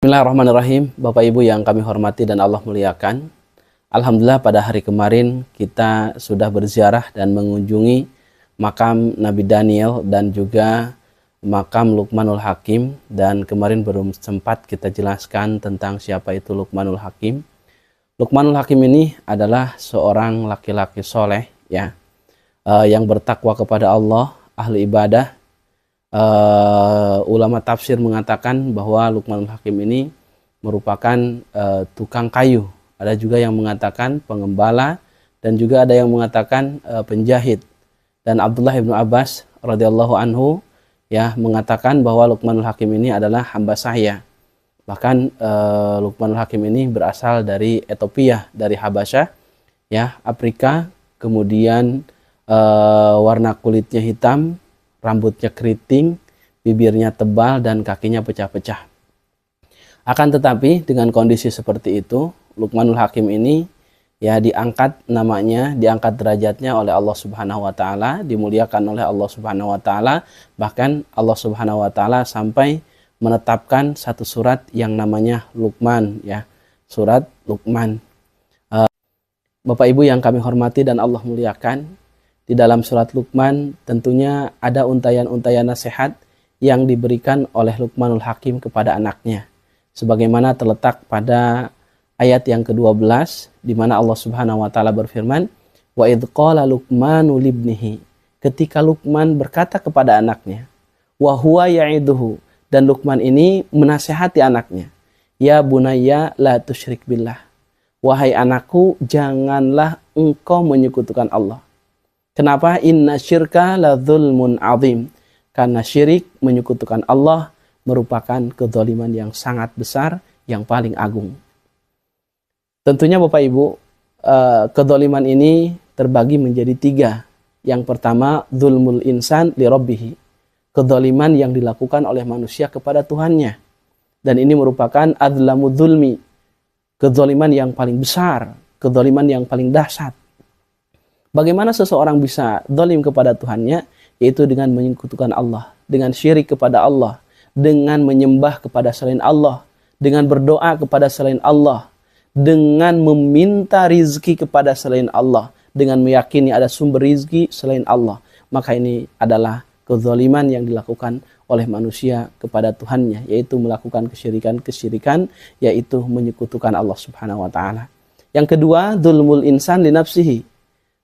Bismillahirrahmanirrahim. Bapak Ibu yang kami hormati dan Allah muliakan. Alhamdulillah pada hari kemarin kita sudah berziarah dan mengunjungi makam Nabi Daniel dan juga makam Luqmanul Hakim. Dan kemarin belum sempat kita jelaskan tentang siapa itu Luqmanul Hakim. Luqmanul Hakim ini adalah seorang laki-laki soleh ya, yang bertakwa kepada Allah, ahli ibadah. Ulama tafsir mengatakan bahwa Luqmanul Hakim ini merupakan tukang kayu. Ada juga yang mengatakan pengembala dan juga ada yang mengatakan penjahit. Dan Abdullah ibnu Abbas radhiyallahu anhu ya mengatakan bahwa Luqmanul Hakim ini adalah hamba saya. Bahkan Luqmanul Hakim ini berasal dari Ethiopia, dari Habasyah ya, Afrika. Kemudian warna kulitnya hitam, rambutnya keriting, bibirnya tebal, dan kakinya pecah-pecah. Akan tetapi dengan kondisi seperti itu, Luqmanul Hakim ini ya diangkat namanya, diangkat derajatnya oleh Allah Subhanahu wa taala, dimuliakan oleh Allah Subhanahu wa taala. Bahkan Allah Subhanahu wa taala sampai menetapkan satu surat yang namanya Luqman ya, surat Luqman. Bapak Ibu yang kami hormati dan Allah muliakan, di dalam surat Luqman tentunya ada untayan-untayan nasihat yang diberikan oleh Luqmanul Hakim kepada anaknya. Sebagaimana terletak pada ayat yang ke-12 di mana Allah Subhanahu wa taala berfirman, "Wa idz qala Luqmanu libnihi." Ketika Luqman berkata kepada anaknya, wa huwa ya'iduhu, dan Luqman ini menasihati anaknya, "Ya bunayya la tusyrik billah." Wahai anakku, janganlah engkau menyekutukan Allah. Kenapa? Inna syirka la dzulmun azim. Karena syirik, menyekutukan Allah, merupakan kezaliman yang sangat besar, yang paling agung. Tentunya Bapak Ibu, kezaliman ini terbagi menjadi 3. Yang pertama, dzulmul insan li rabbihi. Kezaliman yang dilakukan oleh manusia kepada Tuhannya. Dan ini merupakan adzlamu dzulmi. Kezaliman yang paling besar, kezaliman yang paling dahsyat. Bagaimana seseorang bisa zalim kepada Tuhannya? Yaitu dengan menyekutukan Allah, dengan syirik kepada Allah, dengan menyembah kepada selain Allah, dengan berdoa kepada selain Allah, dengan meminta rizki kepada selain Allah, dengan meyakini ada sumber rizki selain Allah. Maka ini adalah kezaliman yang dilakukan oleh manusia kepada Tuhannya, yaitu melakukan kesyirikan, yaitu menyekutukan Allah Subhanahu wa taala. Yang kedua, dzulmul insan li nafsihi.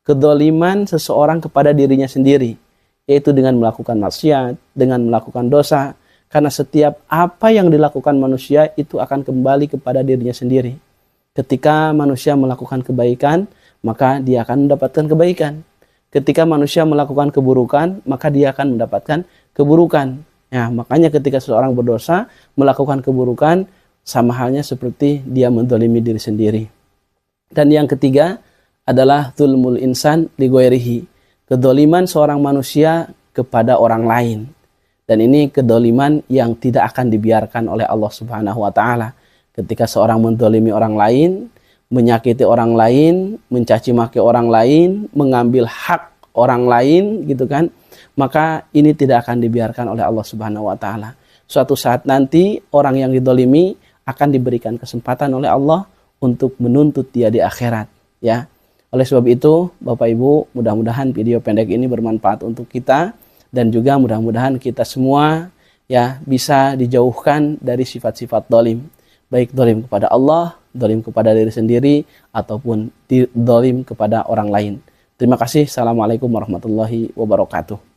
Kedzaliman seseorang kepada dirinya sendiri, yaitu dengan melakukan maksiat, dengan melakukan dosa. Karena setiap apa yang dilakukan manusia itu akan kembali kepada dirinya sendiri. Ketika manusia melakukan kebaikan, maka dia akan mendapatkan kebaikan. Ketika manusia melakukan keburukan, maka dia akan mendapatkan keburukan. Ya, makanya ketika seseorang berdosa, melakukan keburukan, sama halnya seperti dia menzalimi diri sendiri. Dan yang ketiga adalah dzulmul insan li ghairihi. Kedzaliman seorang manusia kepada orang lain. Dan ini kedzaliman yang tidak akan dibiarkan oleh Allah Subhanahu wa taala. Ketika seorang menzalimi orang lain, menyakiti orang lain, mencaci maki orang lain, mengambil hak orang lain gitu kan, maka ini tidak akan dibiarkan oleh Allah Subhanahu wa taala. Suatu saat nanti orang yang dizalimi akan diberikan kesempatan oleh Allah untuk menuntut dia di akhirat ya. Oleh sebab itu, Bapak Ibu, mudah-mudahan video pendek ini bermanfaat untuk kita dan juga mudah-mudahan kita semua ya bisa dijauhkan dari sifat-sifat zalim. Baik zalim kepada Allah, zalim kepada diri sendiri, ataupun zalim kepada orang lain. Terima kasih. Assalamualaikum warahmatullahi wabarakatuh.